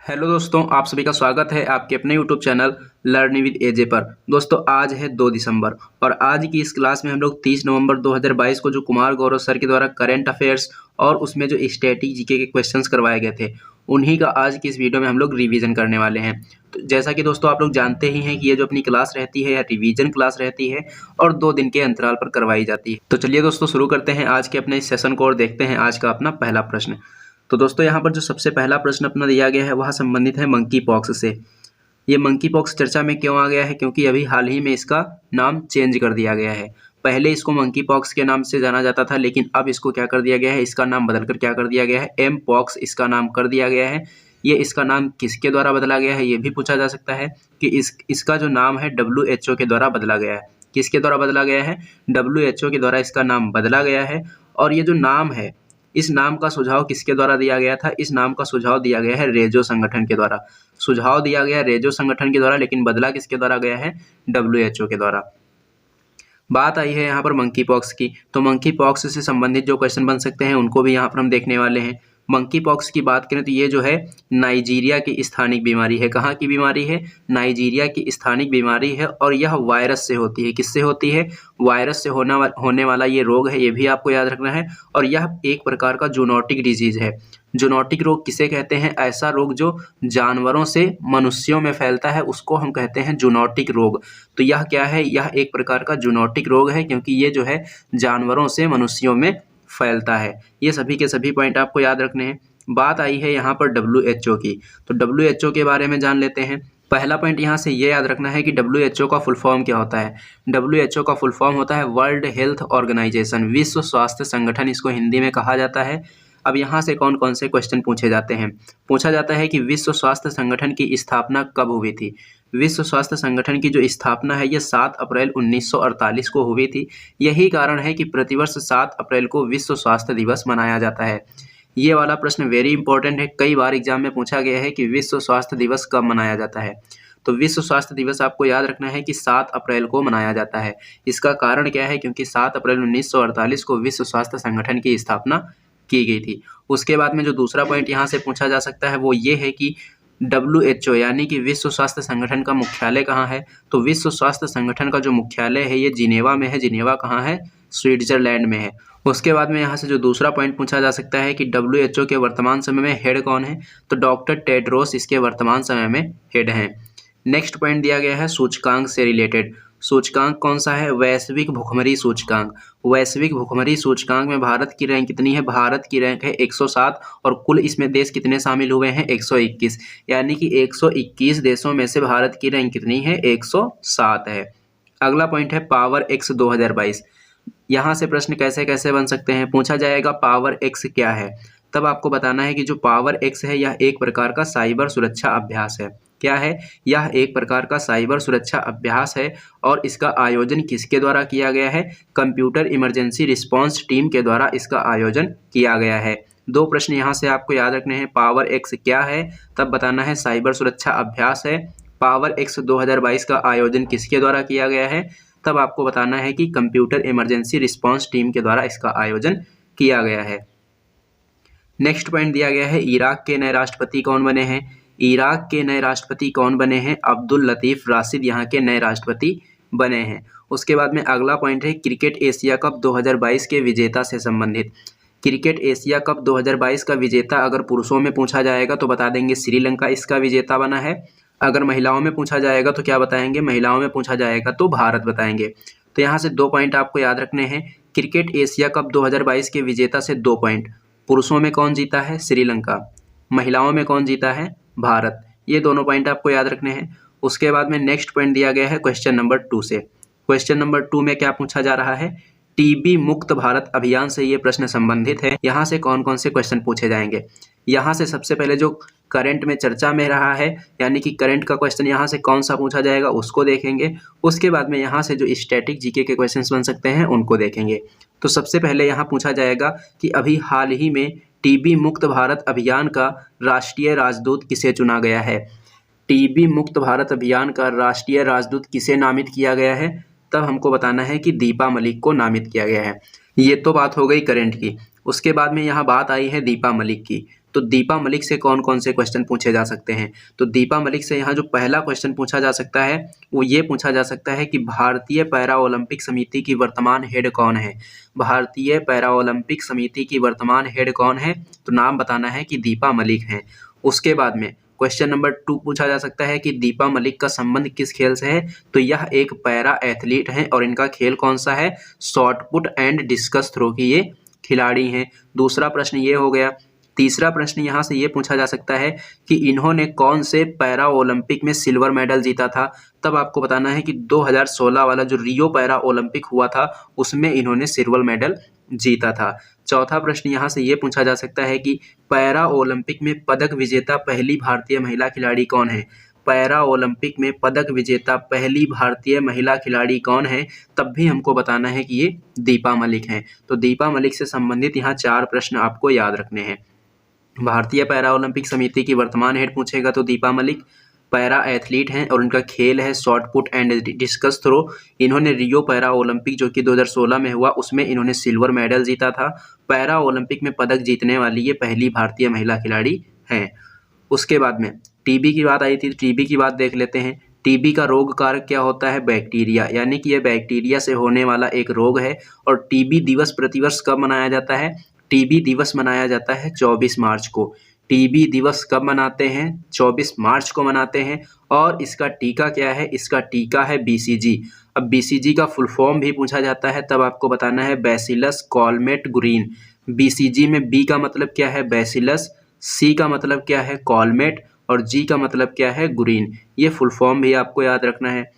Hello दोस्तों, आप सभी का स्वागत है आपके अपने यूट्यूब चैनल लर्निंग विद एजे पर। दोस्तों आज है 2 दिसंबर और आज की इस क्लास में हम लोग 30 नवंबर 2022 को जो कुमार गौरव सर के द्वारा करंट अफेयर्स और उसमें जो स्टैटिक जीके के क्वेश्चंस करवाए गए थे उन्हीं का आज की इस वीडियो में हम लोग रिवीजन करने वाले हैं। तो जैसा कि दोस्तों आप लोग जानते ही हैं कि ये जो अपनी क्लास रहती है या रिवीजन क्लास रहती है और 2 दिन के अंतराल पर करवाई जाती है। तो चलिए दोस्तों शुरू करते हैं आज के अपने इस सेशन को और देखते हैं आज का अपना पहला प्रश्न। तो दोस्तों यहाँ पर जो सबसे पहला प्रश्न अपना दिया गया है वह संबंधित है मंकी पॉक्स से। ये मंकी पॉक्स चर्चा में क्यों आ गया है? क्योंकि अभी हाल ही में इसका नाम चेंज कर दिया गया है। पहले इसको मंकी पॉक्स के नाम से जाना जाता था, लेकिन अब इसको क्या कर दिया गया है, इसका नाम बदलकर क्या कर दिया गया है, एम पॉक्स इसका नाम कर दिया गया है। ये इसका नाम किसके द्वारा बदला गया है ये भी पूछा जा सकता है कि इसका जो नाम है WHO के द्वारा बदला गया है। किसके द्वारा बदला गया है? WHO के द्वारा इसका नाम बदला गया है। और ये जो नाम है, इस नाम का सुझाव किसके द्वारा दिया गया था? इस नाम का सुझाव दिया गया है रेजो संगठन के द्वारा। सुझाव दिया गया रेजो संगठन के द्वारा, लेकिन बदला किसके द्वारा गया है? WHO के द्वारा। बात आई है यहाँ पर मंकी पॉक्स की, तो मंकी पॉक्स से संबंधित जो क्वेश्चन बन सकते हैं उनको भी यहाँ पर हम देखने वाले हैं। मंकी पॉक्स की बात करें तो ये जो है नाइजीरिया की स्थानिक बीमारी है। कहाँ की बीमारी है? नाइजीरिया की स्थानिक बीमारी है और यह वायरस से होती है। किससे होती है? वायरस से होने वाला ये रोग है, ये भी आपको याद रखना है। और यह एक प्रकार का जूनोटिक डिजीज है। जूनोटिक रोग किसे कहते हैं? ऐसा रोग जो जानवरों से मनुष्यों में फैलता है उसको हम कहते हैं जूनोटिक रोग। तो यह क्या है? यह एक प्रकार का जूनोटिक रोग है, क्योंकि ये जो है जानवरों से मनुष्यों में फैलता है। ये सभी के सभी पॉइंट आपको याद रखने हैं। बात आई है यहाँ पर WHO की, तो WHO के बारे में जान लेते हैं। पहला पॉइंट यहाँ से ये याद रखना है कि WHO का फुल फॉर्म क्या होता है? WHO का फुल फॉर्म होता है वर्ल्ड हेल्थ ऑर्गेनाइजेशन, विश्व स्वास्थ्य संगठन इसको हिंदी में कहा जाता है। अब यहाँ से कौन कौन से क्वेश्चन पूछे जाते हैं? पूछा जाता है कि विश्व स्वास्थ्य संगठन की स्थापना कब हुई थी? विश्व स्वास्थ्य संगठन की जो स्थापना है ये 7 अप्रैल 1948 को हुई थी। यही कारण है कि प्रतिवर्ष 7 अप्रैल को विश्व स्वास्थ्य दिवस मनाया जाता है। ये वाला प्रश्न वेरी इंपॉर्टेंट है, कई बार एग्जाम में पूछा गया है कि विश्व स्वास्थ्य दिवस कब मनाया जाता है। तो विश्व स्वास्थ्य दिवस आपको याद रखना है कि 7 अप्रैल को मनाया जाता है। इसका कारण क्या है? क्योंकि 7 अप्रैल 1948 को विश्व स्वास्थ्य संगठन की स्थापना की गई थी। उसके बाद में जो दूसरा पॉइंट यहाँ से पूछा जा सकता है वो ये है कि WHO यानी कि विश्व स्वास्थ्य संगठन का मुख्यालय कहाँ है? तो विश्व स्वास्थ्य संगठन का जो मुख्यालय है ये जिनेवा में है। जिनेवा कहाँ है? स्विट्जरलैंड में है। उसके बाद में यहाँ से जो दूसरा पॉइंट पूछा जा सकता है कि WHO के वर्तमान समय में हेड कौन है? तो डॉक्टर टेड्रोस इसके वर्तमान समय में हेड हैं। नेक्स्ट पॉइंट दिया गया है सूचकांक से रिलेटेड। सूचकांक कौन सा है? वैश्विक भुखमरी सूचकांक। वैश्विक भुखमरी सूचकांक में भारत की रैंक कितनी है? भारत की रैंक है 107 और कुल इसमें देश कितने शामिल हुए हैं? 121। यानी कि 121 देशों में से भारत की रैंक कितनी है? 107 है। अगला पॉइंट है पावर एक्स 2022। यहाँ से प्रश्न कैसे कैसे बन सकते हैं? पूछा जाएगा पावर एक्स क्या है, तब आपको बताना है कि जो पावर एक्स है यह एक प्रकार का साइबर सुरक्षा अभ्यास है। क्या है? यह एक प्रकार का साइबर सुरक्षा अभ्यास है और इसका आयोजन किसके द्वारा किया गया है? कंप्यूटर इमरजेंसी रिस्पांस टीम के द्वारा इसका आयोजन किया गया है। 2 प्रश्न यहाँ से आपको याद रखने हैं। पावर एक्स क्या है, तब बताना है साइबर सुरक्षा अभ्यास है। पावर एक्स 2022 का आयोजन किसके द्वारा किया गया है, तब आपको बताना है कि कंप्यूटर इमरजेंसी रिस्पांस टीम के द्वारा इसका आयोजन किया गया है। नेक्स्ट पॉइंट दिया गया है इराक के नए राष्ट्रपति कौन बने हैं? इराक के नए राष्ट्रपति कौन बने हैं? अब्दुल लतीफ़ राशिद यहाँ के नए राष्ट्रपति बने हैं। उसके बाद में अगला पॉइंट है क्रिकेट एशिया कप 2022 के विजेता से संबंधित। क्रिकेट एशिया कप 2022 का विजेता अगर पुरुषों में पूछा जाएगा तो बता देंगे श्रीलंका इसका विजेता बना है। अगर महिलाओं में पूछा जाएगा तो क्या बताएंगे? महिलाओं में पूछा जाएगा तो भारत बताएंगे। तो यहाँ से 2 पॉइंट आपको याद रखने हैं। क्रिकेट एशिया कप 2022 के विजेता से 2 पॉइंट। पुरुषों में कौन जीता है? श्रीलंका। महिलाओं में कौन जीता है? भारत। ये दोनों पॉइंट आपको याद रखने हैं। उसके बाद में नेक्स्ट पॉइंट दिया गया है क्वेश्चन नंबर 2 से। क्वेश्चन नंबर 2 में क्या पूछा जा रहा है? टीबी मुक्त भारत अभियान से ये प्रश्न संबंधित है। यहाँ से कौन कौन से क्वेश्चन पूछे जाएंगे? यहाँ से सबसे पहले जो करंट में चर्चा में रहा है, यानी कि करंट का क्वेश्चन यहाँ से कौन सा पूछा जाएगा उसको देखेंगे। उसके बाद में यहाँ से जो स्टैटिक जीके के क्वेश्चंस बन सकते हैं उनको देखेंगे। तो सबसे पहले यहाँ पूछा जाएगा कि अभी हाल ही में टीबी मुक्त भारत अभियान का राष्ट्रीय राजदूत किसे चुना गया है? टीबी मुक्त भारत अभियान का राष्ट्रीय राजदूत किसे नामित किया गया है? तब हमको बताना है कि दीपा मलिक को नामित किया गया है। ये तो बात हो गई करंट की। उसके बाद में यहाँ बात आई है दीपा मलिक की। तो दीपा मलिक से कौन कौन से क्वेश्चन पूछे जा सकते हैं? तो दीपा मलिक से यहाँ जो पहला क्वेश्चन पूछा जा सकता है वो ये पूछा जा सकता है कि भारतीय पैरा ओलंपिक समिति की वर्तमान हेड कौन है? भारतीय पैरा ओलंपिक समिति की वर्तमान हेड कौन है? तो नाम बताना है कि दीपा मलिक हैं। उसके बाद में क्वेश्चन नंबर 2 पूछा जा सकता है कि दीपा मलिक का संबंध किस खेल से है? तो यह एक पैरा एथलीट हैं और इनका खेल कौन सा है? Shot put and discus throw की ये खिलाड़ी हैं। दूसरा प्रश्न ये हो गया। तीसरा प्रश्न यहाँ से ये पूछा जा सकता है कि इन्होंने कौन से पैरा ओलंपिक में सिल्वर मेडल जीता था? तब आपको बताना है कि 2016 वाला जो रियो पैरा ओलंपिक हुआ था उसमें इन्होंने सिल्वर मेडल जीता था। चौथा प्रश्न यहाँ से ये पूछा जा सकता है कि पैरा ओलंपिक में पदक विजेता पहली भारतीय महिला खिलाड़ी कौन है? पैरा ओलंपिक में पदक विजेता पहली भारतीय महिला खिलाड़ी कौन है? तब भी हमको बताना है कि ये दीपा मलिक हैं। तो दीपा मलिक से संबंधित यहाँ 4 प्रश्न आपको याद रखने हैं। भारतीय पैरा ओलंपिक समिति की वर्तमान हेड पूछेगा तो दीपा मलिक पैरा एथलीट हैं और उनका खेल है shot put and discus throw. इन्होंने रियो पैरा ओलंपिक जो कि 2016 में हुआ उसमें इन्होंने सिल्वर मेडल जीता था। पैरा ओलंपिक में पदक जीतने वाली ये पहली भारतीय महिला खिलाड़ी हैं। उसके बाद में टीबी की बात आई थी, टीबी की बात देख लेते हैं। टीबी का रोग कारक क्या होता है? बैक्टीरिया, यानी कि यह बैक्टीरिया से होने वाला एक रोग है। और टीबी दिवस प्रतिवर्ष कब मनाया जाता है? टीबी दिवस मनाया जाता है 24 मार्च को। टीबी दिवस कब मनाते हैं? 24 मार्च को मनाते हैं। और इसका टीका क्या है? इसका टीका है बीसीजी। अब बीसीजी का फुल फॉर्म भी पूछा जाता है, तब आपको बताना है बैसिलस कॉलमेट गुरीन। बीसीजी में बी का मतलब क्या है? बैसिलस, सी का मतलब क्या है? कॉलमेट, और जी का मतलब क्या है? गुरीन। ये फुल फॉर्म भी आपको याद रखना है।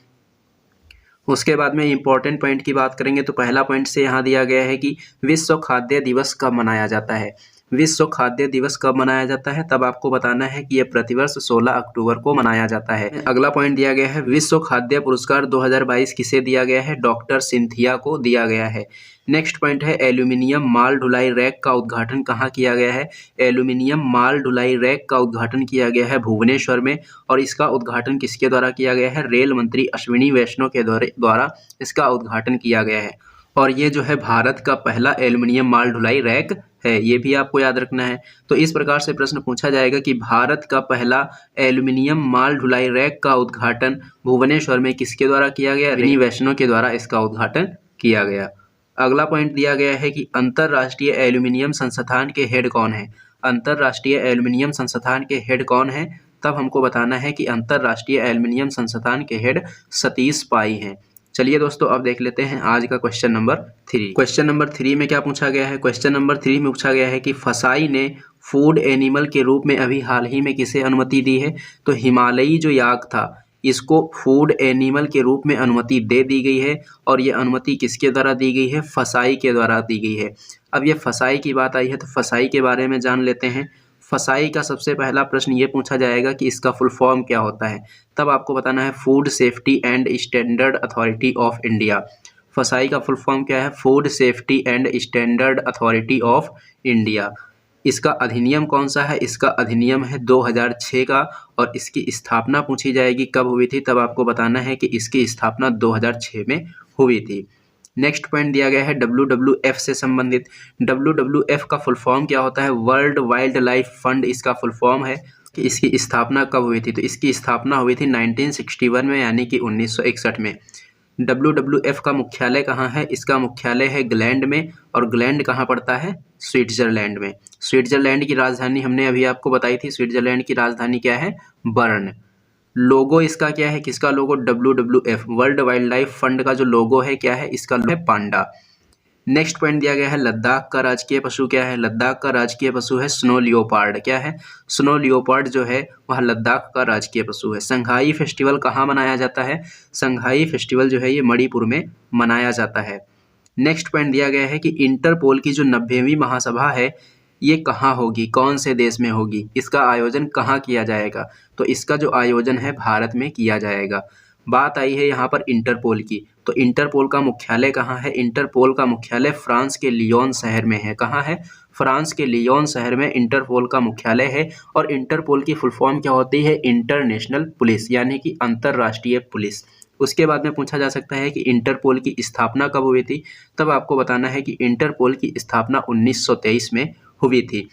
उसके बाद में इंपॉर्टेंट पॉइंट की बात करेंगे तो पहला पॉइंट से यहाँ दिया गया है कि विश्व खाद्य दिवस कब मनाया जाता है? विश्व खाद्य दिवस कब मनाया जाता है? तब आपको बताना है कि यह प्रतिवर्ष 16 अक्टूबर को मनाया जाता है। अगला पॉइंट दिया गया है विश्व खाद्य पुरस्कार 2022 किसे दिया गया है? डॉक्टर सिंथिया को दिया गया है। नेक्स्ट पॉइंट है एल्यूमिनियम माल ढुलाई रैक का उद्घाटन कहाँ किया गया है? एल्यूमिनियम माल ढुलाई रैक का उद्घाटन किया गया है भुवनेश्वर में। और इसका उद्घाटन किसके द्वारा किया गया है? रेल मंत्री अश्विनी वैष्णव के द्वारा इसका उद्घाटन किया गया है। और ये जो है भारत का पहला एल्यूमिनियम माल ढुलाई रैक है, ये भी आपको याद रखना है। तो इस प्रकार से प्रश्न पूछा जाएगा कि भारत का पहला एल्यूमिनियम माल ढुलाई रैक का उद्घाटन भुवनेश्वर में किसके द्वारा किया गया? अश्विनी वैष्णव के द्वारा इसका उद्घाटन किया गया। अगला पॉइंट दिया गया है कि अंतर्राष्ट्रीय एल्यूमिनियम संस्थान के हेड कौन है? अंतर्राष्ट्रीय एल्यूमिनियम संस्थान के हेड कौन है? तब हमको बताना है कि अंतर्राष्ट्रीय एल्यूमिनियम संस्थान के हेड सतीश पाई हैं। चलिए दोस्तों, अब देख लेते हैं आज का क्वेश्चन नंबर 3। क्वेश्चन नंबर 3 में क्या पूछा गया है? क्वेश्चन नंबर 3 में पूछा गया है कि फसाई ने फूड एनिमल के रूप में अभी हाल ही में किसे अनुमति दी है? तो हिमालयी जो याक था इसको फूड एनिमल के रूप में अनुमति दे दी गई है। और ये अनुमति किसके द्वारा दी गई है? फसाई के द्वारा दी गई है। अब ये फसाई की बात आई है तो फसाई के बारे में जान लेते हैं। फसाई का सबसे पहला प्रश्न ये पूछा जाएगा कि इसका फुल फॉर्म क्या होता है? तब आपको बताना है food safety and standard authority of India. फसाई का फुल फॉर्म क्या है? Food safety and standard authority of India. इसका अधिनियम कौन सा है? इसका अधिनियम है 2006 का। और इसकी स्थापना पूछी जाएगी कब हुई थी? तब आपको बताना है कि इसकी स्थापना 2006 में हुई थी। नेक्स्ट पॉइंट दिया गया है WWF से संबंधित। WWF का फुल फॉर्म क्या होता है? वर्ल्ड वाइल्ड लाइफ फंड इसका फुल फॉर्म है। कि इसकी स्थापना कब हुई थी? तो इसकी स्थापना हुई थी 1961 में, यानी कि 1961 में। WWF का मुख्यालय कहाँ है? इसका मुख्यालय है ग्लैंड में। और ग्लैंड कहाँ पड़ता है? स्विट्जरलैंड में। स्विट्जरलैंड की राजधानी हमने अभी आपको बताई थी, स्विट्जरलैंड की राजधानी क्या है? बर्न। लोगो इसका क्या है? किसका लोगो? WWF world wild life fund का जो लोगो है क्या है? इसका है पांडा। नेक्स्ट पॉइंट दिया गया है लद्दाख का राजकीय पशु क्या है? लद्दाख का राजकीय पशु है स्नो लियोपार्ड। क्या है? स्नो लियोपार्ड जो है वह लद्दाख का राजकीय पशु है। संघाई फेस्टिवल कहाँ मनाया जाता है? संघाई फेस्टिवल जो है ये मणिपुर में मनाया जाता है। नेक्स्ट पॉइंट दिया गया है कि इंटरपोल की जो 90वीं महासभा है ये कहाँ होगी? कौन से देश में होगी? इसका आयोजन कहाँ किया जाएगा? तो इसका जो आयोजन है भारत में किया जाएगा। बात आई है यहाँ पर इंटरपोल की, तो इंटरपोल का मुख्यालय कहाँ है? इंटरपोल का मुख्यालय फ्रांस के लियोन शहर में है। कहाँ है? फ्रांस के लियोन शहर में इंटरपोल का मुख्यालय है। और इंटरपोल की फुल फॉर्म क्या होती है? इंटरनेशनल पुलिस, यानी कि अंतर्राष्ट्रीय पुलिस। उसके बाद में पूछा जा सकता है कि इंटरपोल की स्थापना कब हुई थी? तब आपको बताना है कि इंटरपोल की स्थापना 1923 में हुई थी।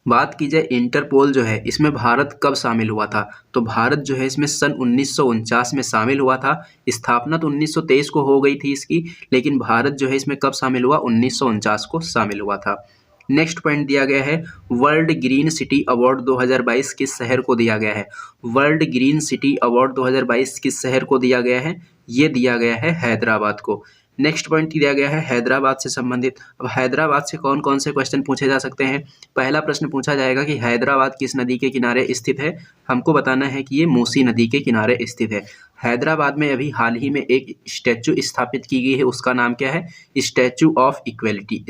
बात की जाए इंटरपोल जो है इसमें भारत कब शामिल हुआ था, तो भारत जो है इसमें सन 1949 में शामिल हुआ था। स्थापना तो 1923 को हो गई थी इसकी, लेकिन भारत जो है इसमें कब शामिल हुआ, 1949 को शामिल हुआ था। नेक्स्ट पॉइंट दिया गया है वर्ल्ड ग्रीन सिटी अवार्ड 2022 किस शहर को दिया गया है। वर्ल्ड ग्रीन सिटी अवार्ड 2022 किस शहर को दिया गया है, ये दिया गया है हैदराबाद को। नेक्स्ट पॉइंट दिया गया है हैदराबाद से संबंधित। अब हैदराबाद से कौन कौन से क्वेश्चन पूछे जा सकते हैं। पहला प्रश्न पूछा जाएगा कि हैदराबाद किस नदी के किनारे स्थित है। हमको बताना है कि ये मूसी नदी के किनारे स्थित है। हैदराबाद में अभी हाल ही में एक स्टैचू स्थापित की गई है, उसका नाम क्या है, स्टैचू ऑफ इक्वेलिटी।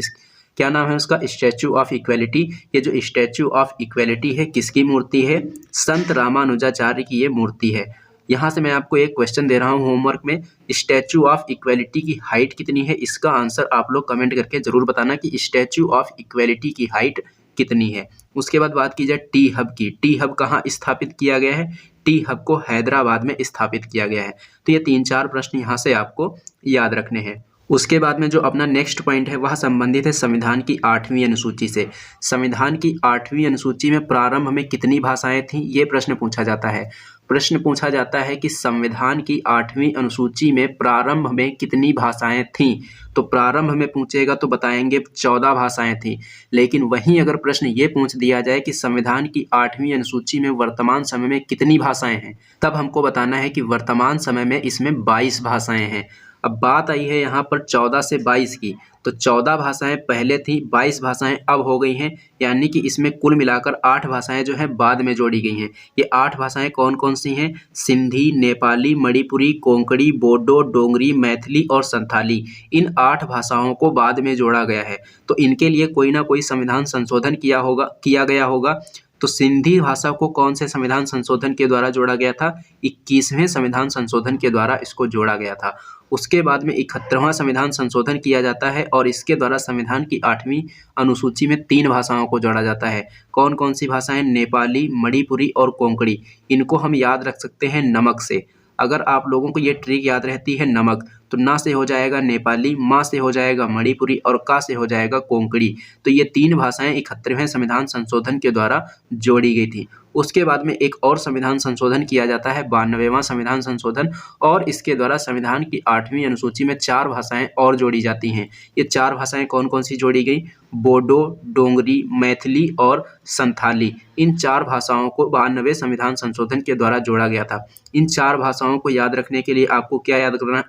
क्या नाम है उसका, स्टैचू ऑफ इक्वेलिटी। ये जो स्टैचू ऑफ इक्वेलिटी है किसकी मूर्ति है, संत रामानुजाचार्य की ये मूर्ति है। यहाँ से मैं आपको एक क्वेश्चन दे रहा हूँ होमवर्क में, स्टैचू ऑफ इक्वेलिटी की हाइट कितनी है, इसका आंसर आप लोग कमेंट करके जरूर बताना कि स्टैचू ऑफ इक्वेलिटी की हाइट कितनी है। उसके बाद बात की जाए टी हब की। टी हब कहाँ स्थापित किया गया है, टी हब को हैदराबाद में स्थापित किया गया है। तो ये 3-4 प्रश्न यहाँ से आपको याद रखने हैं। उसके बाद में जो अपना नेक्स्ट पॉइंट है वह संबंधित है संविधान की 8वीं अनुसूची से। संविधान की 8वीं अनुसूची में प्रारंभ में कितनी भाषाएं थीं, ये प्रश्न पूछा जाता है। प्रश्न पूछा जाता है कि संविधान की 8वीं अनुसूची में प्रारंभ में कितनी भाषाएं थीं, तो प्रारंभ में पूछेगा तो बताएंगे 14 भाषाएं थीं। लेकिन वहीं अगर प्रश्न ये पूछ दिया जाए कि संविधान की 8वीं अनुसूची में वर्तमान समय में कितनी भाषाएं हैं, तब हमको बताना है कि वर्तमान समय में इसमें 22 भाषाएं हैं। अब बात आई है यहाँ पर 14 से 22 की, तो 14 भाषाएं पहले थी, 22 भाषाएं अब हो गई हैं, यानी कि इसमें कुल मिलाकर 8 भाषाएं जो हैं बाद में जोड़ी गई हैं। ये 8 भाषाएं कौन कौन सी हैं, सिंधी, नेपाली, मणिपुरी, कोंकणी, बोडो, डोंगरी, मैथिली और संथाली। इन 8 भाषाओं को बाद में जोड़ा गया है, तो इनके लिए कोई ना कोई संविधान संशोधन किया गया होगा। तो सिंधी भाषा को कौन से संविधान संशोधन के द्वारा जोड़ा गया था, 21वें संविधान संशोधन के द्वारा इसको जोड़ा गया था। उसके बाद में 71वां संविधान संशोधन किया जाता है और इसके द्वारा संविधान की 8वीं अनुसूची में 3 भाषाओं को जोड़ा जाता है। कौन कौन सी भाषाएं, नेपाली, मणिपुरी और कोंकणी। इनको हम याद रख सकते हैं नमक से। अगर आप लोगों को ये ट्रिक याद रहती है नमक, तो ना से हो जाएगा नेपाली, मा से हो जाएगा मणिपुरी और का से हो जाएगा कोंकणी। तो ये 3 भाषाएं 71वें संविधान संशोधन के द्वारा जोड़ी गई थी। उसके बाद में एक और संविधान संशोधन किया जाता है, 92वां संविधान संशोधन, और इसके द्वारा संविधान की 8वीं अनुसूची में 4 भाषाएं और जोड़ी जाती हैं। ये 4 भाषाएं कौन कौन सी जोड़ी गई, बोडो, डोंगरी, मैथिली और संथाली। इन 4 भाषाओं को 92वें संविधान संशोधन के द्वारा जोड़ा गया था। इन 4 भाषाओं को याद रखने के लिए आपको क्या याद करना,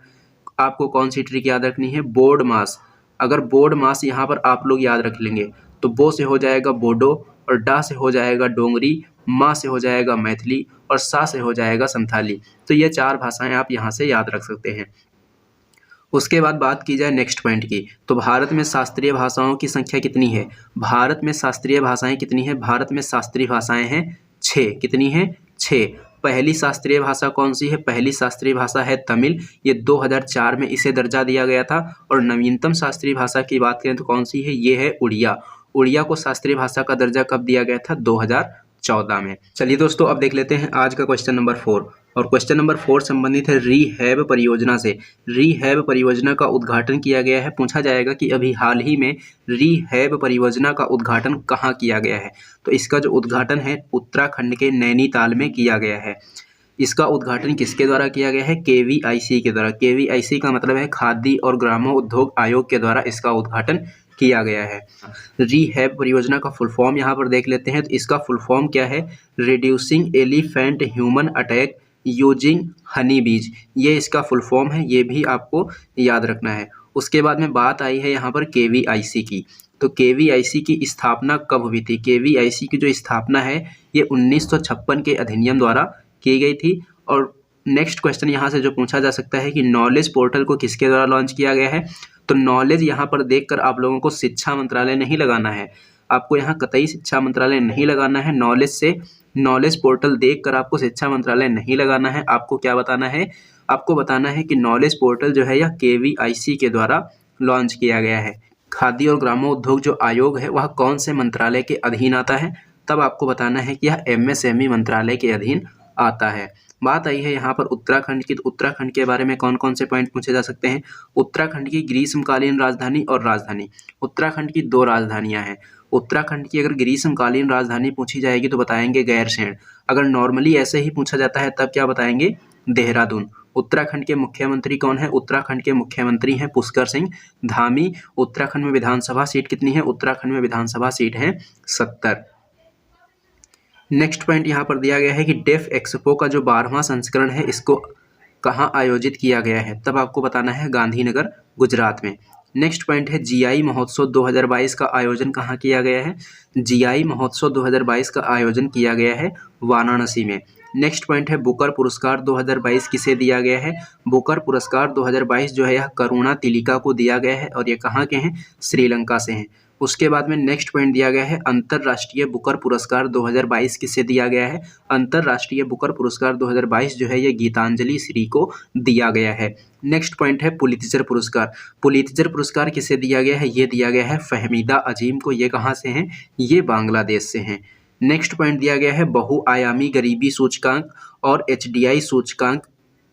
आपको कौन सी ट्रिक याद रखनी है, बोर्ड मास। अगर बोर्ड मास यहाँ पर आप लोग याद रख लेंगे तो बो से हो जाएगा बोडो और डा से हो जाएगा डोंगरी, माँ से हो जाएगा मैथिली और सा से हो जाएगा संथाली। तो ये 4 भाषाएं आप यहाँ से याद रख सकते हैं। उसके बाद बात की जाए नेक्स्ट पॉइंट की, तो भारत में शास्त्रीय भाषाओं की संख्या कितनी है। भारत में शास्त्रीय भाषाएं कितनी है, भारत में शास्त्रीय भाषाएं हैं 6। कितनी है, 6। पहली शास्त्रीय भाषा कौन सी है, पहली शास्त्रीय भाषा है तमिल। ये 2004 में इसे दर्जा दिया गया था। और नवीनतम शास्त्रीय भाषा की बात करें तो कौन सी है, ये है उड़िया। उड़िया को शास्त्रीय भाषा का दर्जा कब दिया गया था, 2014 में। चलिए दोस्तों अब देख लेते हैं आज का क्वेश्चन नंबर 4। और क्वेश्चन नंबर 4 संबंधित है रीहैब परियोजना से। रीहैब परियोजना का उद्घाटन किया गया है। पूछा जाएगा कि अभी हाल ही में रीहैब परियोजना का उद्घाटन कहाँ किया गया है, तो इसका जो उद्घाटन है उत्तराखंड के नैनीताल में किया गया है। इसका उद्घाटन किसके द्वारा किया गया है, KVIC के द्वारा। KVIC का मतलब है खादी और ग्रामोद्योग आयोग के द्वारा इसका उद्घाटन किया गया है। रीहैब परियोजना का फुल फॉर्म यहाँ पर देख लेते हैं, तो इसका फुल फॉर्म क्या है, reducing elephant human attack using Honey बीज। ये इसका फुल फॉर्म है, ये भी आपको याद रखना है। उसके बाद में बात आई है यहाँ पर KVIC की, तो KVIC की स्थापना कब हुई थी। KVIC की जो स्थापना है ये 1956 के अधिनियम द्वारा की गई थी। और नेक्स्ट क्वेश्चन यहाँ से जो पूछा जा सकता है कि नॉलेज पोर्टल को किसके द्वारा लॉन्च किया गया है, तो नॉलेज यहाँ पर देखकर आप लोगों को शिक्षा मंत्रालय नहीं लगाना है। आपको यहाँ कतई शिक्षा मंत्रालय नहीं लगाना है। नॉलेज से नॉलेज पोर्टल देखकर आपको शिक्षा मंत्रालय नहीं लगाना है। आपको क्या बताना है, आपको बताना है कि नॉलेज पोर्टल जो है यह KVIC के द्वारा लॉन्च किया गया है। खादी और ग्रामोद्योग जो आयोग है वह कौन से मंत्रालय के अधीन आता है, तब आपको बताना है कि यह MSME मंत्रालय के अधीन आता है। बात आई है यहाँ पर उत्तराखंड की, तो उत्तराखंड के बारे में कौन कौन से पॉइंट पूछे जा सकते हैं। उत्तराखंड की ग्रीष्मकालीन राजधानी और राजधानी। उत्तराखंड की 2 राजधानियाँ हैं। उत्तराखंड की अगर ग्रीष्मकालीन राजधानी पूछी जाएगी तो बताएंगे गैरसैंण। अगर नॉर्मली ऐसे ही पूछा जाता है तब क्या बताएंगे, देहरादून। उत्तराखंड के मुख्यमंत्री कौन है, उत्तराखंड के मुख्यमंत्री हैं पुष्कर सिंह धामी। उत्तराखंड में विधानसभा सीट कितनी है, उत्तराखंड में विधानसभा सीट है 70। नेक्स्ट पॉइंट यहाँ पर दिया गया है कि डेफ एक्सपो का जो 12वां संस्करण है इसको कहाँ आयोजित किया गया है, तब आपको बताना है गांधीनगर गुजरात में। नेक्स्ट पॉइंट है जीआई महोत्सव 2022 का आयोजन कहाँ किया गया है, जीआई महोत्सव 2022 का आयोजन किया गया है वाराणसी में। नेक्स्ट पॉइंट है बुकर पुरस्कार 2022 किसे दिया गया है, बुकर पुरस्कार 2022 जो है यह करुणा तिलिका को दिया गया है और ये कहाँ के हैं, श्रीलंका से हैं। उसके बाद में नेक्स्ट पॉइंट दिया गया है अंतर्राष्ट्रीय बुकर पुरस्कार 2022 किसे दिया गया है, अंतर्राष्ट्रीय बुकर पुरस्कार 2022 जो है ये गीतांजलि श्री को दिया गया है। नेक्स्ट पॉइंट है पुलित्जर पुरस्कार, पुलित्जर पुरस्कार किसे दिया गया है, ये दिया गया है फहमीदा अजीम को। ये कहाँ से हैं, ये बांग्लादेश से हैं। नेक्स्ट पॉइंट दिया गया है बहुआयामी गरीबी सूचकांक और एचडीआई सूचकांक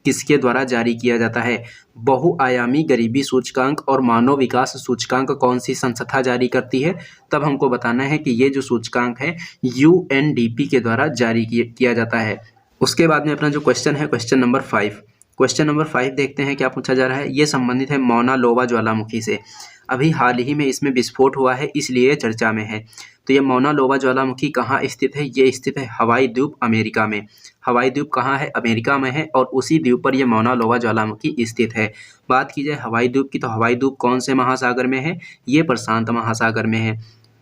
किसके द्वारा जारी किया जाता है, बहुआयामी गरीबी सूचकांक और मानव विकास सूचकांक कौन सी संस्था जारी करती है, तब हमको बताना है कि ये जो सूचकांक है यूएनडीपी के द्वारा जारी किया जाता है। उसके बाद में अपना जो क्वेश्चन है क्वेश्चन नंबर 5, क्वेश्चन नंबर 5 देखते हैं क्या पूछा जा रहा है। ये संबंधित है मौना लोवा ज्वालामुखी से। अभी हाल ही में इसमें विस्फोट हुआ है इसलिए चर्चा में है। तो ये मौना लोवा ज्वालामुखी कहाँ स्थित है, ये स्थित है हवाई द्वीप अमेरिका में। हवाई द्वीप कहाँ है, अमेरिका में है और उसी द्वीप पर यह मौना लोवा ज्वालामुखी स्थित है। बात की जाए हवाई द्वीप की तो हवाई द्वीप कौन से महासागर में है, ये प्रशांत महासागर में है।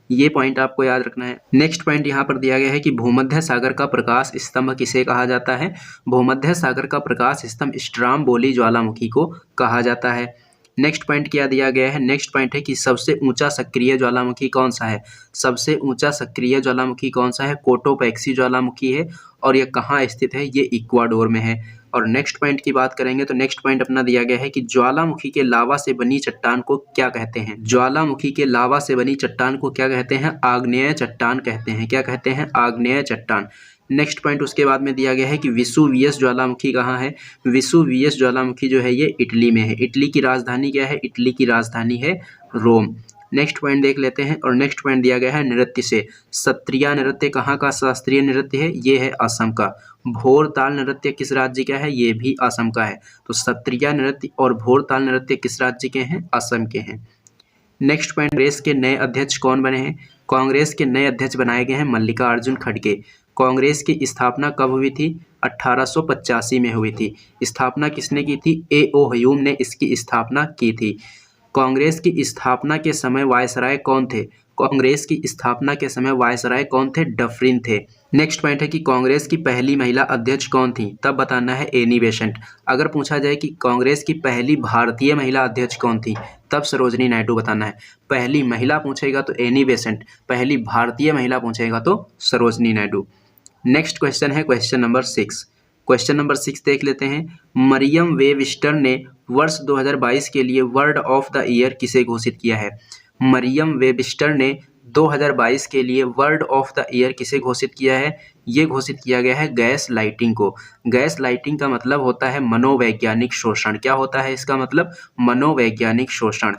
ये पॉइंट आपको याद रखना है। नेक्स्ट पॉइंट यहाँ पर दिया गया है कि भूमध्य सागर का प्रकाश स्तंभ किसे कहा जाता है, भूमध्य सागर का प्रकाश स्तंभ स्ट्रामबोली ज्वालामुखी को कहा जाता है। नेक्स्ट पॉइंट क्या दिया गया है, नेक्स्ट पॉइंट है कि सबसे ऊंचा सक्रिय ज्वालामुखी कौन सा है, सबसे ऊंचा सक्रिय ज्वालामुखी कौन सा है, कोटोपैक्सी ज्वालामुखी है और यह कहाँ स्थित है, ये इक्वाडोर में है। और नेक्स्ट पॉइंट की बात करेंगे तो नेक्स्ट पॉइंट अपना दिया गया है कि ज्वालामुखी के लावा से बनी चट्टान को क्या कहते हैं, ज्वालामुखी के लावा से बनी चट्टान को क्या कहते हैं, आग्नेय चट्टान कहते हैं। क्या कहते हैं, आग्नेय चट्टान। नेक्स्ट पॉइंट उसके बाद में दिया गया है कि विसुवियस ज्वालामुखी कहाँ है, विसुवियस ज्वालामुखी जो है ये इटली में है। इटली की राजधानी क्या है, इटली की राजधानी है रोम। नेक्स्ट पॉइंट देख लेते हैं और नेक्स्ट पॉइंट दिया गया है नृत्य से। सत्रिया नृत्य कहाँ का शास्त्रीय नृत्य है, ये है असम का। भोरताल नृत्य किस राज्य का है, ये भी असम का है। तो सत्रिया नृत्य और भोरताल नृत्य किस राज्य के हैं, असम के हैं। नेक्स्ट पॉइंट, कांग्रेस के नए अध्यक्ष कौन बने हैं, कांग्रेस के नए अध्यक्ष बनाए गए हैं मल्लिकार्जुन खड़गे। कांग्रेस की स्थापना कब हुई थी, 1885 में हुई थी। स्थापना किसने की थी, ए.ओ. ह्यूम ने इसकी स्थापना की थी। कांग्रेस की स्थापना के समय वायसराय कौन थे, कांग्रेस की स्थापना के समय वायसराय कौन थे, डफरिन थे। नेक्स्ट पॉइंट है कि कांग्रेस की पहली महिला अध्यक्ष कौन थी, तब बताना है एनी बेसेंट। अगर पूछा जाए कि कांग्रेस की पहली भारतीय महिला अध्यक्ष कौन थी, तब सरोजनी नायडू बताना है। पहली महिला पूछेगा तो एनी बेसेंट, पहली भारतीय महिला पूछेगा तो सरोजनी नायडू। नेक्स्ट क्वेश्चन है क्वेश्चन नंबर 6। क्वेश्चन नंबर 6 देख लेते हैं। मरियम वेबस्टर ने वर्ष 2022 के लिए वर्ड ऑफ द ईयर किसे घोषित किया है, मरियम वेबस्टर ने 2022 के लिए वर्ड ऑफ द ईयर किसे घोषित किया है, ये घोषित किया गया है गैस लाइटिंग को। गैस लाइटिंग का मतलब होता है मनोवैज्ञानिक शोषण। क्या होता है इसका मतलब, मनोवैज्ञानिक शोषण।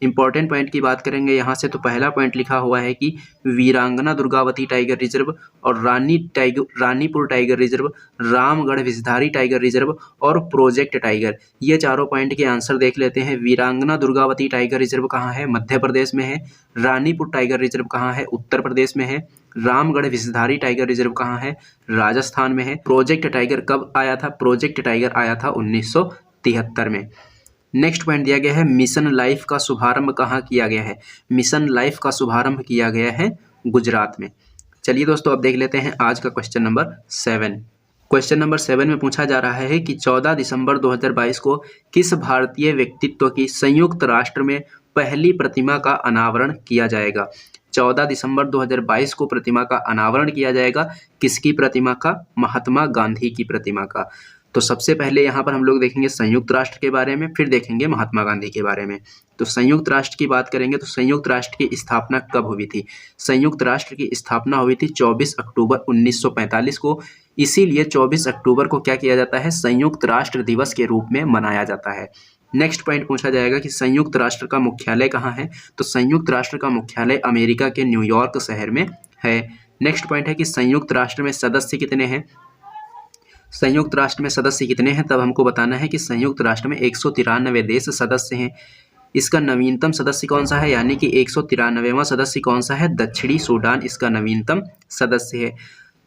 इंपॉर्टेंट पॉइंट की बात करेंगे यहाँ से तो पहला पॉइंट लिखा हुआ है कि वीरांगना दुर्गावती टाइगर रिजर्व और Ranipur tiger reserve, Ramgarh Vishdhari tiger reserve और प्रोजेक्ट टाइगर, ये चारों पॉइंट के आंसर देख लेते हैं। वीरांगना दुर्गावती टाइगर रिजर्व कहाँ है, मध्य प्रदेश में है। रानीपुर टाइगर रिजर्व कहाँ है, उत्तर प्रदेश में है। रामगढ़ विषधारी टाइगर रिजर्व कहाँ है, राजस्थान में है। प्रोजेक्ट टाइगर कब आया था, प्रोजेक्ट टाइगर आया था 1973 में। नेक्स्ट पॉइंट दिया गया है मिशन लाइफ का शुभारंभ कहाँ किया गया है, मिशन लाइफ का शुभारंभ किया गया है गुजरात में। चलिए दोस्तों अब देख लेते हैं आज का क्वेश्चन नंबर 7। क्वेश्चन नंबर 7 में पूछा जा रहा है कि 14 दिसंबर 2022 को किस भारतीय व्यक्तित्व की संयुक्त राष्ट्र में पहली प्रतिमा का अनावरण किया जाएगा। 14 दिसंबर 2022 को प्रतिमा का अनावरण किया जाएगा। किसकी प्रतिमा का, महात्मा गांधी की प्रतिमा का। तो सबसे पहले यहाँ पर हम लोग देखेंगे संयुक्त राष्ट्र के बारे में, फिर देखेंगे महात्मा गांधी के बारे में। तो संयुक्त राष्ट्र की बात करेंगे तो संयुक्त राष्ट्र की स्थापना कब हुई थी, संयुक्त राष्ट्र की स्थापना हुई थी 24 अक्टूबर 1945 को। इसीलिए 24 अक्टूबर को क्या किया जाता है, संयुक्त राष्ट्र दिवस के रूप में मनाया जाता है। नेक्स्ट पॉइंट पूछा जाएगा कि संयुक्त राष्ट्र का मुख्यालय कहाँ है, तो संयुक्त राष्ट्र का मुख्यालय अमेरिका के न्यूयॉर्क शहर में है। नेक्स्ट पॉइंट है कि संयुक्त राष्ट्र में सदस्य कितने हैं, संयुक्त राष्ट्र में सदस्य कितने हैं, तब हमको बताना है कि संयुक्त राष्ट्र में 193 देश सदस्य हैं। इसका नवीनतम सदस्य कौन सा है, यानी कि 193वां सदस्य कौन सा है, दक्षिणी सूडान इसका नवीनतम सदस्य है।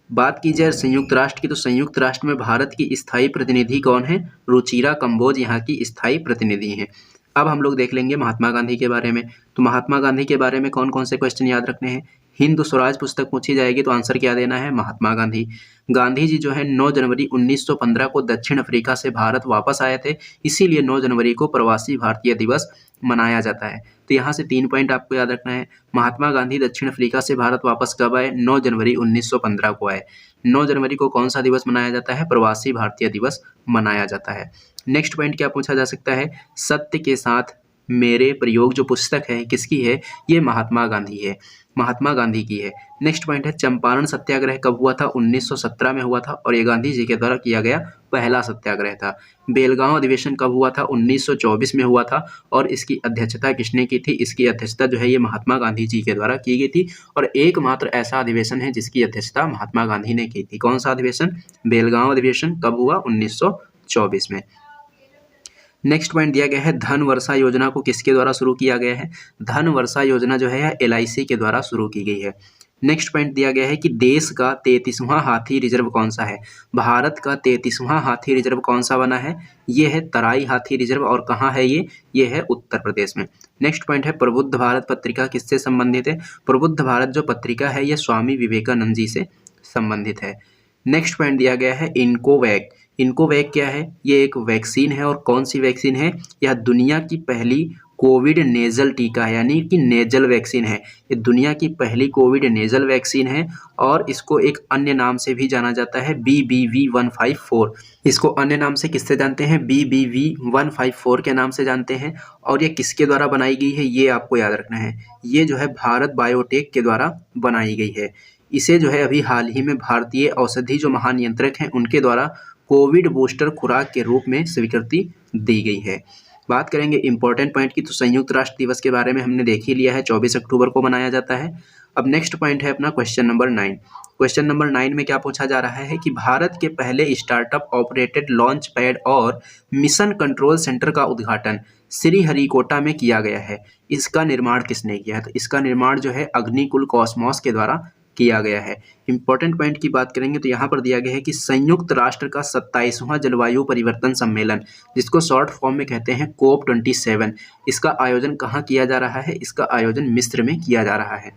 बात की जाए संयुक्त राष्ट्र की, तो संयुक्त राष्ट्र में भारत की स्थायी प्रतिनिधि कौन है, रुचिरा कंबोज यहाँ की स्थायी प्रतिनिधि हैं। अब हम लोग देख लेंगे महात्मा गांधी के बारे में। तो महात्मा गांधी के बारे में कौन कौन से क्वेश्चन याद रखने हैं, हिंद स्वराज पुस्तक पूछी जाएगी तो आंसर क्या देना है, महात्मा गांधी। गांधी जी जो है 9 जनवरी 1915 को दक्षिण अफ्रीका से भारत वापस आए थे, इसीलिए 9 जनवरी को प्रवासी भारतीय दिवस मनाया जाता है। तो यहाँ से 3 पॉइंट आपको याद रखना है। महात्मा गांधी दक्षिण अफ्रीका से भारत वापस कब आए, 9 जनवरी 1915 को आए। 9 जनवरी को कौन सा दिवस मनाया जाता है, प्रवासी भारतीय दिवस मनाया जाता है। नेक्स्ट पॉइंट क्या पूछा जा सकता है, सत्य के साथ मेरे प्रयोग जो पुस्तक है किसकी है, ये महात्मा गांधी है, महात्मा गांधी की है। नेक्स्ट पॉइंट है चंपारण सत्याग्रह कब हुआ था, 1917 में हुआ था और ये गांधी जी के द्वारा किया गया पहला सत्याग्रह था। बेलगांव अधिवेशन कब हुआ था, 1924 में हुआ था और इसकी अध्यक्षता किसने की थी, इसकी अध्यक्षता जो है ये महात्मा गांधी जी के द्वारा की गई थी और एकमात्र ऐसा अधिवेशन है जिसकी अध्यक्षता महात्मा गांधी ने की थी। कौन सा अधिवेशन, बेलगांव अधिवेशन, कब हुआ, 1924 में। नेक्स्ट पॉइंट दिया गया है धन वर्षा योजना को किसके द्वारा शुरू किया गया है, धन वर्षा योजना जो है LIC के द्वारा शुरू की गई है। नेक्स्ट पॉइंट दिया गया है कि देश का 33वां हाथी रिजर्व कौन सा है, भारत का 33वां हाथी रिजर्व कौन सा बना है, ये है तराई हाथी रिजर्व और कहाँ है ये है उत्तर प्रदेश में। नेक्स्ट पॉइंट है प्रबुद्ध भारत पत्रिका किससे संबंधित है, प्रबुद्ध भारत जो पत्रिका है ये स्वामी विवेकानंद जी से संबंधित है। नेक्स्ट पॉइंट दिया गया है इनकोवैक, इनकोवैक क्या है, ये एक वैक्सीन है और कौन सी वैक्सीन है, यह दुनिया की पहली कोविड नेजल टीका है, यानी कि नेजल वैक्सीन है। ये दुनिया की पहली कोविड नेजल वैक्सीन है और इसको एक अन्य नाम से भी जाना जाता है BBV154। इसको अन्य नाम से किससे जानते हैं, BBV154 के नाम से जानते हैं। और ये किसके द्वारा बनाई गई है, ये आपको याद रखना है, ये जो है भारत बायोटेक के द्वारा बनाई गई है। इसे जो है अभी हाल ही में भारतीय औषधि जो महानियंत्रक हैं उनके द्वारा कोविड बूस्टर खुराक के रूप में स्वीकृति दी गई है। बात करेंगे इंपॉर्टेंट पॉइंट की, तो संयुक्त राष्ट्र दिवस के बारे में हमने देख ही लिया है, 24 अक्टूबर को मनाया जाता है। अब नेक्स्ट पॉइंट है अपना क्वेश्चन नंबर 9। क्वेश्चन नंबर 9 में क्या पूछा जा रहा है कि भारत के पहले स्टार्टअप ऑपरेटेड लॉन्च पैड और मिशन कंट्रोल सेंटर का उद्घाटन श्रीहरिकोटा में किया गया है, इसका निर्माण किसने किया है, तो इसका निर्माण जो है अग्निकुल कॉस्मॉस के द्वारा किया गया है। इंपॉर्टेंट पॉइंट की बात करेंगे तो यहाँ पर दिया गया है कि संयुक्त राष्ट्र का 27वां जलवायु परिवर्तन सम्मेलन, जिसको शॉर्ट फॉर्म में कहते हैं COP27, इसका आयोजन कहाँ किया जा रहा है, इसका आयोजन मिस्र में किया जा रहा है।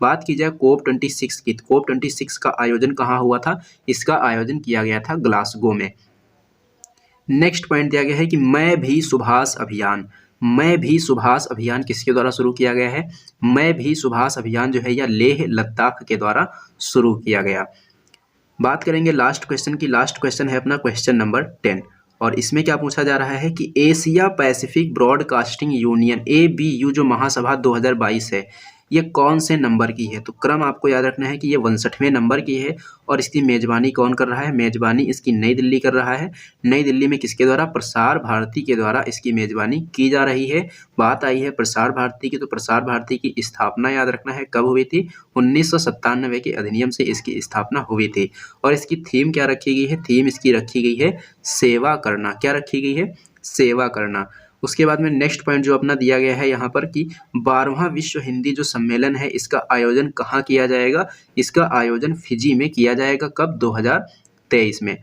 बात की जाए COP26 की, तो COP26 का आयोजन कहाँ हुआ था, इसका आयोजन किया गया था ग्लासगो में। नेक्स्ट पॉइंट दिया गया है कि मैं भी सुभाष अभियान, मैं भी सुभाष अभियान किसके द्वारा शुरू किया गया है, मैं भी सुभाष अभियान जो है यह लेह लद्दाख के द्वारा शुरू किया गया। बात करेंगे लास्ट क्वेश्चन की, लास्ट क्वेश्चन है अपना क्वेश्चन नंबर 10 और इसमें क्या पूछा जा रहा है कि Asia Pacific broadcasting union ABU जो महासभा 2022 है ये कौन से नंबर की है, तो क्रम आपको याद रखना है कि ये 62वें नंबर की है और इसकी मेज़बानी कौन कर रहा है, मेज़बानी इसकी नई दिल्ली कर रहा है। नई दिल्ली में किसके द्वारा, प्रसार भारती के द्वारा इसकी मेज़बानी की जा रही है। बात आई है प्रसार भारती की, तो प्रसार भारती की स्थापना याद रखना है कब हुई थी, 1997 के अधिनियम से इसकी स्थापना हुई थी। और इसकी थीम क्या रखी गई है, थीम इसकी रखी गई है सेवा करना, क्या रखी गई है, सेवा करना। उसके बाद में नेक्स्ट पॉइंट जो अपना दिया गया है यहाँ पर कि 12वां विश्व हिंदी जो सम्मेलन है इसका आयोजन कहाँ किया जाएगा, इसका आयोजन फिजी में किया जाएगा, कब, 2023 में।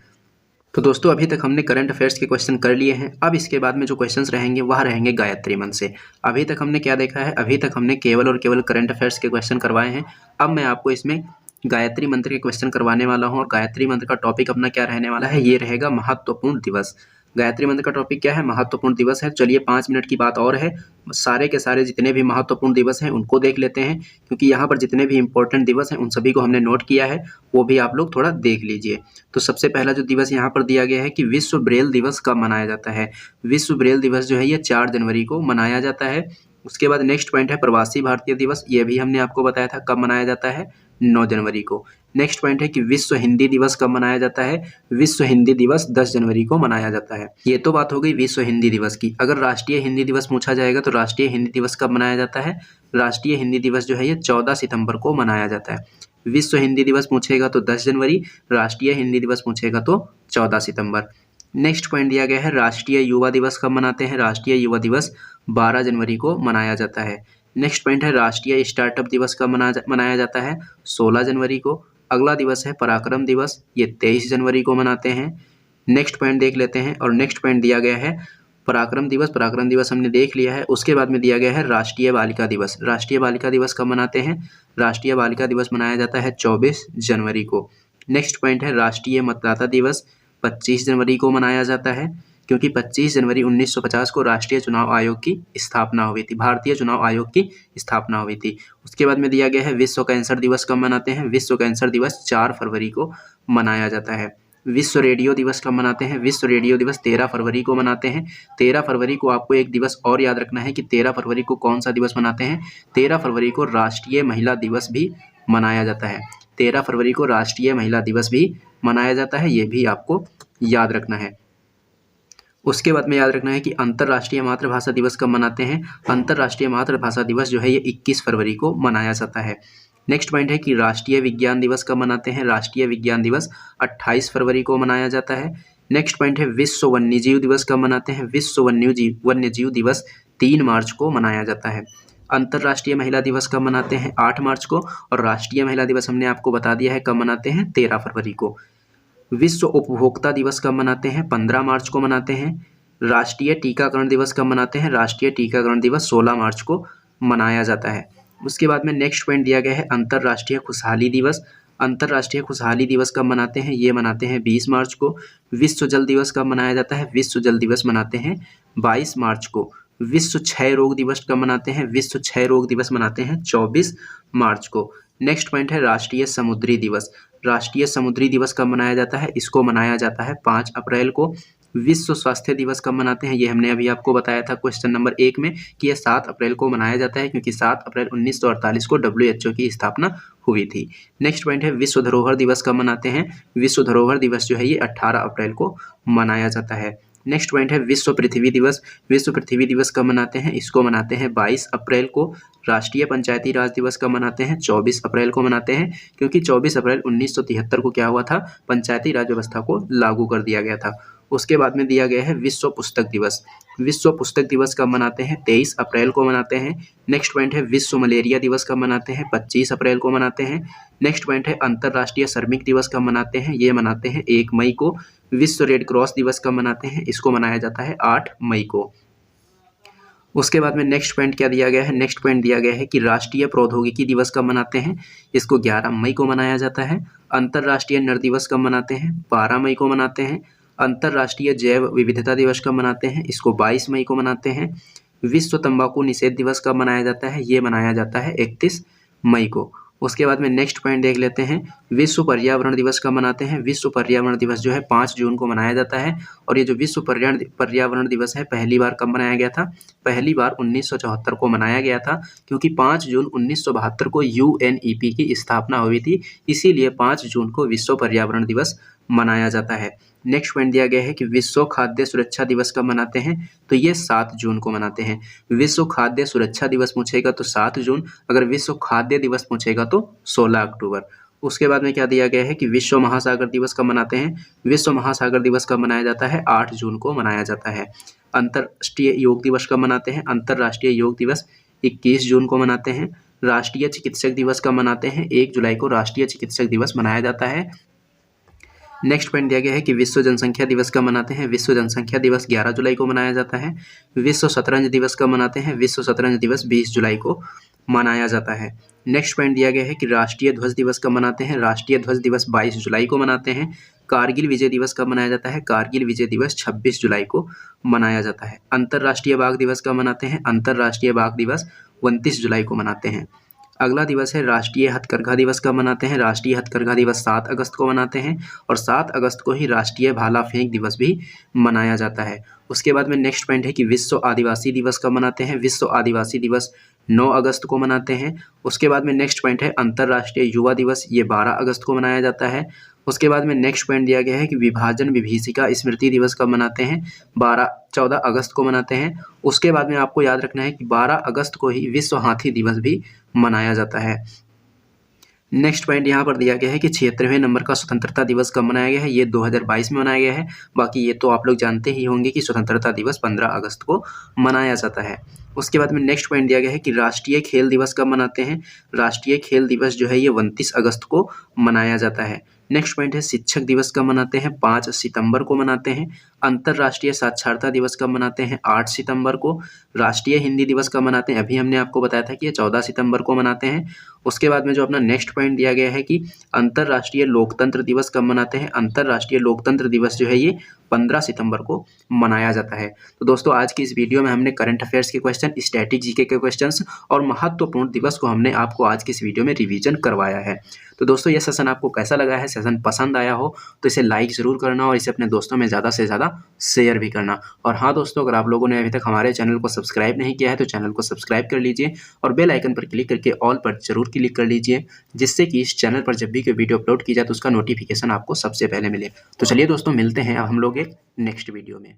तो दोस्तों अभी तक हमने करंट अफेयर्स के क्वेश्चन कर लिए हैं। अब इसके बाद में जो क्वेश्चंस रहेंगे वह रहेंगे गायत्री मंत्र से। अभी तक हमने क्या देखा है, अभी तक हमने केवल और केवल करंट अफेयर्स के क्वेश्चन करवाए हैं। अब मैं आपको इसमें गायत्री मंत्र के क्वेश्चन करवाने वाला हूँ और गायत्री मंत्र का टॉपिक अपना क्या रहने वाला है, ये रहेगा महत्वपूर्ण दिवस। गायत्री मंत्र का टॉपिक क्या है, महत्वपूर्ण दिवस है। चलिए 5 मिनट की बात और है, सारे के सारे जितने भी महत्वपूर्ण दिवस हैं उनको देख लेते हैं, क्योंकि यहाँ पर जितने भी इंपॉर्टेंट दिवस हैं उन सभी को हमने नोट किया है, वो भी आप लोग थोड़ा देख लीजिए। तो सबसे पहला जो दिवस यहाँ पर दिया गया है कि विश्व ब्रेल दिवस कब मनाया जाता है, विश्व ब्रेल दिवस जो है ये 4 जनवरी को मनाया जाता है। उसके बाद नेक्स्ट पॉइंट है प्रवासी भारतीय दिवस, ये भी हमने आपको बताया था कब मनाया जाता है, 9 जनवरी को। नेक्स्ट पॉइंट है कि विश्व हिंदी दिवस कब मनाया जाता है? विश्व हिंदी दिवस 10 जनवरी को मनाया जाता है। ये तो बात हो गई विश्व हिंदी दिवस की। अगर राष्ट्रीय हिंदी दिवस पूछा जाएगा तो राष्ट्रीय हिंदी दिवस कब मनाया जाता है? राष्ट्रीय हिंदी दिवस जो है ये 14 सितंबर को मनाया जाता है। विश्व हिंदी दिवस पूछेगा तो 10 जनवरी, राष्ट्रीय हिंदी दिवस पूछेगा तो 14 सितंबर। नेक्स्ट पॉइंट दिया गया है राष्ट्रीय युवा दिवस कब मनाते हैं? राष्ट्रीय युवा दिवस 12 जनवरी को मनाया जाता है। नेक्स्ट पॉइंट है राष्ट्रीय स्टार्टअप दिवस कब मनाया जाता है? 16 जनवरी को। अगला दिवस है पराक्रम दिवस, ये 23 जनवरी को मनाते हैं। नेक्स्ट पॉइंट देख लेते हैं, और नेक्स्ट पॉइंट दिया गया है पराक्रम दिवस हमने देख लिया है। उसके बाद में दिया गया है राष्ट्रीय बालिका दिवस। राष्ट्रीय बालिका दिवस कब मनाते हैं? राष्ट्रीय बालिका दिवस मनाया जाता है 24 जनवरी को। नेक्स्ट पॉइंट है राष्ट्रीय मतदाता दिवस 25 जनवरी को मनाया जाता है, क्योंकि 25 जनवरी 1950 को राष्ट्रीय चुनाव आयोग की स्थापना हुई थी, भारतीय चुनाव आयोग की स्थापना हुई थी। उसके बाद में दिया गया है विश्व कैंसर दिवस कब मनाते हैं? विश्व कैंसर दिवस 4 फरवरी को मनाया जाता है। विश्व रेडियो दिवस कब मनाते हैं? विश्व रेडियो दिवस 13 फरवरी को मनाते हैं। 13 फरवरी को आपको एक दिवस और याद रखना है कि 13 फरवरी को कौन सा दिवस मनाते हैं? 13 फरवरी को राष्ट्रीय महिला दिवस भी मनाया जाता है। 13 फरवरी को राष्ट्रीय महिला दिवस भी मनाया जाता है, ये भी आपको याद रखना है। उसके बाद में याद रखना है कि अंतर्राष्ट्रीय मातृभाषा दिवस कब मनाते हैं? अंतर्राष्ट्रीय मातृभाषा दिवस जो है ये 21 फरवरी को मनाया जाता है। नेक्स्ट पॉइंट है कि राष्ट्रीय विज्ञान दिवस कब मनाते हैं? राष्ट्रीय विज्ञान दिवस 28 फरवरी को मनाया जाता है। नेक्स्ट पॉइंट है विश्व वन्यजीव दिवस कब मनाते हैं? विश्व वन्यजीव दिवस 3 मार्च को मनाया जाता है। अंतर्राष्ट्रीय महिला दिवस कब मनाते हैं? 8 मार्च को। और राष्ट्रीय महिला दिवस हमने आपको बता दिया है कब मनाते हैं, 13 फरवरी को। विश्व उपभोक्ता दिवस कब मनाते हैं? 15 मार्च को मनाते हैं। राष्ट्रीय टीकाकरण दिवस कब मनाते हैं? राष्ट्रीय टीकाकरण दिवस 16 मार्च को मनाया जाता है। उसके बाद में नेक्स्ट पॉइंट दिया गया है अंतर्राष्ट्रीय खुशहाली दिवस। अंतर्राष्ट्रीय खुशहाली दिवस कब मनाते हैं? ये मनाते हैं 20 मार्च को। विश्व जल दिवस कब मनाया जाता है? विश्व जल दिवस मनाते हैं 22 मार्च को। विश्व क्षय रोग दिवस कब मनाते हैं? विश्व क्षय रोग दिवस मनाते हैं 24 मार्च को। नेक्स्ट पॉइंट है राष्ट्रीय समुद्री दिवस। राष्ट्रीय समुद्री दिवस कब मनाया जाता है? इसको मनाया जाता है 5 अप्रैल को। विश्व स्वास्थ्य दिवस कब मनाते हैं? ये हमने अभी आपको बताया था क्वेश्चन नंबर 1 में कि यह 7 अप्रैल को मनाया जाता है, क्योंकि 7 अप्रैल 1948 को WHO की स्थापना हुई थी। नेक्स्ट पॉइंट है विश्व धरोहर दिवस कब मनाते हैं? विश्व धरोहर दिवस जो है ये 18 अप्रैल को मनाया जाता है। नेक्स्ट पॉइंट है विश्व पृथ्वी दिवस। विश्व पृथ्वी दिवस कब मनाते हैं? इसको मनाते हैं 22 अप्रैल को। राष्ट्रीय पंचायती राज दिवस कब मनाते हैं? 24 अप्रैल को मनाते हैं, क्योंकि 24 अप्रैल 1973 को क्या हुआ था? पंचायती राज व्यवस्था को लागू कर दिया गया था। उसके बाद में दिया गया है विश्व पुस्तक दिवस। विश्व पुस्तक दिवस कब मनाते हैं? 23 अप्रैल को मनाते हैं। नेक्स्ट पॉइंट है विश्व मलेरिया दिवस कब मनाते हैं? 25 अप्रैल को मनाते हैं। नेक्स्ट पॉइंट है अंतर्राष्ट्रीय श्रमिक दिवस कब मनाते हैं? ये मनाते हैं 1 मई को। विश्व रेड क्रॉस दिवस कब मनाते हैं? इसको मनाया जाता है 8 मई को। उसके बाद में नेक्स्ट पॉइंट क्या दिया गया है? नेक्स्ट पॉइंट दिया गया है कि राष्ट्रीय प्रौद्योगिकी दिवस कब मनाते हैं? इसको 11 मई को मनाया जाता है। अंतर्राष्ट्रीय नर दिवस कब मनाते हैं? 12 मई को मनाते हैं। अंतर्राष्ट्रीय जैव विविधता दिवस कब मनाते हैं? इसको 22 मई को मनाते हैं। विश्व तंबाकू निषेध दिवस कब मनाया जाता है? ये मनाया जाता है 31 मई को। उसके बाद में नेक्स्ट पॉइंट देख लेते हैं विश्व पर्यावरण दिवस कब मनाते हैं? विश्व पर्यावरण दिवस जो है 5 जून को मनाया जाता है। और ये जो विश्व पर्यावरण दिवस है पहली बार कब मनाया गया था? पहली बार 1974 को मनाया गया था, क्योंकि 5 जून 1972 को UNEP की स्थापना हुई थी, इसीलिए 5 जून को विश्व पर्यावरण दिवस मनाया जाता है। नेक्स्ट पॉइंट दिया गया है कि विश्व खाद्य सुरक्षा दिवस कब मनाते हैं? तो ये 7 जून को मनाते हैं। विश्व खाद्य सुरक्षा दिवस पूछेगा तो 7 जून, अगर विश्व खाद्य दिवस पूछेगा तो 16 अक्टूबर। उसके बाद में क्या दिया गया है कि विश्व महासागर दिवस कब मनाते हैं? विश्व महासागर दिवस कब मनाया जाता है? 8 जून को मनाया जाता है। अंतर्राष्ट्रीय योग दिवस कब मनाते हैं? अंतर्राष्ट्रीय योग दिवस 21 जून को मनाते हैं। राष्ट्रीय चिकित्सक दिवस कब मनाते हैं? 1 जुलाई को राष्ट्रीय चिकित्सक दिवस मनाया जाता है। नेक्स्ट पॉइंट दिया गया है कि विश्व जनसंख्या दिवस कब मनाते हैं? विश्व जनसंख्या दिवस 11 जुलाई को मनाया जाता है। विश्व शतरंज दिवस कब मनाते हैं? विश्व शतरंज दिवस 20 जुलाई को मनाया जाता है। नेक्स्ट पॉइंट दिया गया है कि राष्ट्रीय ध्वज दिवस कब मनाते हैं? राष्ट्रीय ध्वज दिवस 22 जुलाई को मनाते हैं। कारगिल विजय दिवस कब मनाया जाता है? कारगिल विजय दिवस 26 जुलाई को मनाया जाता है। अंतर्राष्ट्रीय बाघ दिवस कब मनाते हैं? अंतर्राष्ट्रीय बाघ दिवस 29 जुलाई को मनाते हैं। अगला दिवस है राष्ट्रीय हथकरघा दिवस कब मनाते हैं? राष्ट्रीय हथकरघा दिवस 7 अगस्त को मनाते हैं, और 7 अगस्त को ही राष्ट्रीय भाला फेंक दिवस भी मनाया जाता है। उसके बाद में नेक्स्ट पॉइंट है कि विश्व आदिवासी दिवस कब मनाते हैं? विश्व आदिवासी दिवस 9 अगस्त को मनाते हैं। उसके बाद में नेक्स्ट पॉइंट है अंतर्राष्ट्रीय युवा दिवस, ये 12 अगस्त को मनाया जाता है। उसके बाद में नेक्स्ट पॉइंट दिया गया है कि विभाजन विभीषिका स्मृति दिवस कब मनाते हैं, 14 अगस्त को मनाते हैं। उसके बाद में आपको याद रखना है कि 12 अगस्त को ही विश्व हाथी दिवस भी मनाया जाता है। नेक्स्ट पॉइंट यहाँ पर दिया गया है कि 76वें नंबर का स्वतंत्रता दिवस कब मनाया गया है, ये 2022 में मनाया गया है। बाकी ये तो आप लोग जानते ही होंगे कि स्वतंत्रता दिवस 15 अगस्त को मनाया जाता है। उसके बाद में नेक्स्ट पॉइंट दिया गया है कि राष्ट्रीय खेल दिवस कब मनाते हैं, राष्ट्रीय खेल दिवस जो है ये 29 अगस्त को मनाया जाता है। नेक्स्ट पॉइंट है शिक्षक दिवस कब मनाते हैं, 5 सितंबर को मनाते हैं। अंतर्राष्ट्रीय साक्षरता दिवस कब मनाते हैं, 8 सितंबर को। राष्ट्रीय हिंदी दिवस कब मनाते हैं, अभी हमने आपको बताया था कि ये 14 सितंबर को मनाते हैं। उसके बाद में जो अपना नेक्स्ट पॉइंट दिया गया है कि अंतर्राष्ट्रीय लोकतंत्र दिवस कब मनाते हैं, अंतर्राष्ट्रीय लोकतंत्र दिवस जो है ये 15 सितंबर को मनाया जाता है। तो दोस्तों आज की इस वीडियो में हमने करंट अफेयर्स के क्वेश्चन, स्टैटिक जीके के क्वेश्चंस और महत्वपूर्ण दिवस को हमने आपको आज की इस वीडियो में रिवीजन करवाया है। तो दोस्तों ये सेशन आपको कैसा लगा है, सेशन पसंद आया हो तो इसे लाइक ज़रूर करना और इसे अपने दोस्तों में ज़्यादा से ज़्यादा शेयर भी करना। और हाँ दोस्तों, अगर आप लोगों ने अभी तक हमारे चैनल को सब्सक्राइब नहीं किया है तो चैनल को सब्सक्राइब कर लीजिए और बेल आइकन पर क्लिक करके ऑल पर जरूर क्लिक कर लीजिए, जिससे कि इस चैनल पर जब भी कोई वीडियो अपलोड की जाए तो उसका नोटिफिकेशन आपको सबसे पहले मिले। तो चलिए दोस्तों, मिलते हैं अब हम लोग एक नेक्स्ट वीडियो में।